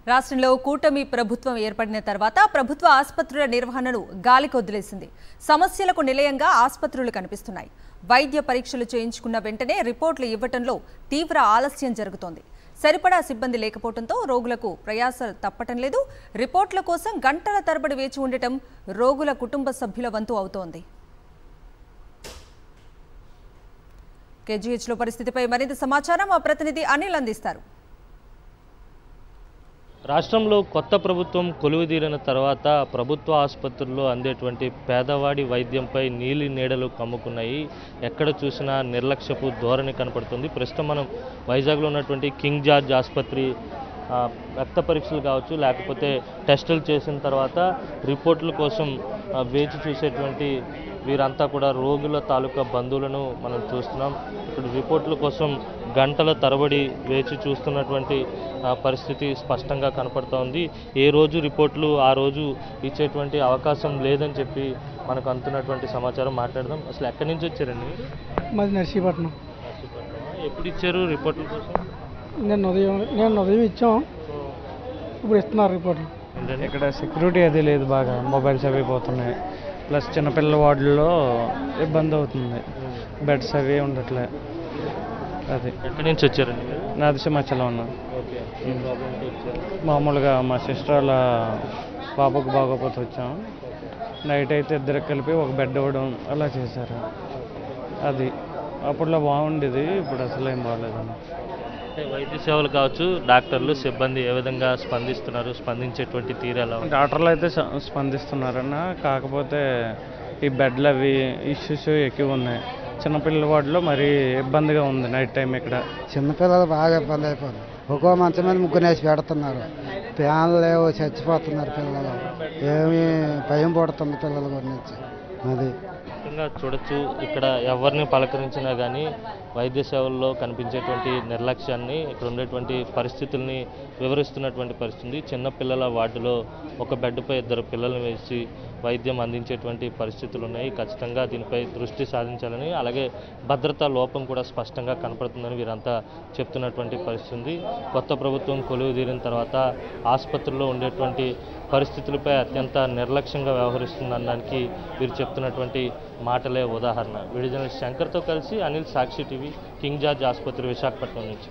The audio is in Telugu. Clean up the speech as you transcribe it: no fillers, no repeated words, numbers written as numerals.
రాష్ట్రంలో కూటమి ప్రభుత్వం ఏర్పడిన తర్వాత ప్రభుత్వ ఆసుపత్రుల నిర్వహణను గాలికి వదిలేసింది. సమస్యలకు నిలయంగా ఆసుపత్రులు కనిపిస్తున్నాయి. వైద్య పరీక్షలు చేయించుకున్న వెంటనే రిపోర్టులు ఇవ్వటంలో తీవ్ర ఆలస్యం జరుగుతోంది. సరిపడా సిబ్బంది లేకపోవడంతో రోగులకు ప్రయాస తప్పటం లేదు. రిపోర్టుల కోసం గంటల తరబడి వేచి ఉండటం రోగుల కుటుంబ సభ్యుల వంతు అవుతోంది. కేజీహెచ్లో పరిస్థితిపై మరింత సమాచారం మా ప్రతినిధి అనిల్ అందిస్తారు. రాష్ట్రంలో కొత్త ప్రభుత్వం కొలువుదీరిన తర్వాత ప్రభుత్వ ఆసుపత్రుల్లో అందేటువంటి పేదవాడి వైద్యంపై నీలి నీడలు కమ్ముకున్నాయి. ఎక్కడ చూసినా నిర్లక్ష్యపు ధోరణి కనపడుతుంది. ప్రస్తుతం మనం వైజాగ్లో ఉన్నటువంటి కింగ్ జార్జ్ ఆసుపత్రి రక్త పరీక్షలు కావచ్చు, లేకపోతే టెస్టులు చేసిన తర్వాత రిపోర్టుల కోసం వేచి చూసేటువంటి వీరంతా కూడా రోగుల తాలూకా బంధువులను మనం చూస్తున్నాం. ఇప్పుడు రిపోర్టుల కోసం గంటల తరబడి వేచి చూస్తున్నటువంటి పరిస్థితి స్పష్టంగా కనపడుతోంది. ఏ రోజు రిపోర్టులు ఆ రోజు ఇచ్చేటువంటి అవకాశం లేదని చెప్పి మనకు అందుతున్నటువంటి సమాచారం మాట్లాడదాం. అసలు ఎక్కడి నుంచి వచ్చారండి? మాది నర్సీపట్నం. ఎప్పుడు ఇచ్చారు రిపోర్టుల కోసం? నేను ఉదయం ఇచ్చాం, ఇప్పుడు ఇస్తున్నారు రిపోర్ట్లు. ఇక్కడ సెక్యూరిటీ అది లేదు, బాగా మొబైల్స్ అవి పోతున్నాయి. ప్లస్ చిన్నపిల్లల వార్డుల్లో ఇబ్బంది అవుతుంది, బెడ్స్ అవి ఉండట్లే. అది ఎక్కడి నుంచి వచ్చారండి? నాది సింహాచలం ఉన్నా. మామూలుగా మా సిస్టర్ వాళ్ళ పాపకు బాగోపోతే వచ్చాం. నైట్ అయితే ఇద్దరికి కలిపి ఒక బెడ్ ఇవ్వడం అలా చేశారు. అది అప్పట్లో బాగుండేది, ఇప్పుడు అసలు ఏం బాగలేదన్న. వైద్య సేవలు కావచ్చు, డాక్టర్లు సిబ్బంది ఏ విధంగా స్పందిస్తున్నారు? స్పందించేటువంటి తీరు ఎలా ఉంది? డాక్టర్లు అయితే స్పందిస్తున్నారన్న, కాకపోతే ఈ బెడ్లు అవి ఇష్యూస్ ఎక్కువ ఉన్నాయి. చిన్నపిల్లల వార్డులో మరీ ఇబ్బందిగా ఉంది నైట్ టైం. ఇక్కడ చిన్నపిల్లలు బాగా ఇబ్బంది అయిపోయింది. ఒక్కో మంచం మీద ముగ్గురు వేసి పెడుతున్నారు. ఫ్యాన్లు లేవు, చచ్చిపోతున్నారు పిల్లలు. ఏమీ భయం పడుతుంది పిల్లల గురించి. అది చూడొచ్చు, ఇక్కడ ఎవరిని పలకరించినా కానీ వైద్య సేవల్లో కనిపించేటువంటి నిర్లక్ష్యాన్ని, ఇక్కడ ఉండేటువంటి పరిస్థితుల్ని వివరిస్తున్నటువంటి పరిస్థితి. చిన్నపిల్లల వార్డులో ఒక బెడ్పై ఇద్దరు పిల్లల్ని వేసి వైద్యం అందించేటువంటి పరిస్థితులు ఉన్నాయి. ఖచ్చితంగా దీనిపై దృష్టి సాధించాలని, అలాగే భద్రతా లోపం కూడా స్పష్టంగా కనపడుతుందని వీరంతా చెప్తున్నటువంటి పరిస్థితి. కొత్త ప్రభుత్వం కొలువుదీరిన తర్వాత ఆసుపత్రుల్లో ఉండేటువంటి పరిస్థితులపై అత్యంత నిర్లక్ష్యంగా వ్యవహరిస్తుందనడానికి వీరు చెప్తున్నటువంటి మాటలే ఉదాహరణ. వీడియో జర్నలిస్ట్ శంకర్తో కలిసి అనిల్, సాక్షి టీవీ, కింగ్ జార్జ్ ఆసుపత్రి, విశాఖపట్నం నుంచి.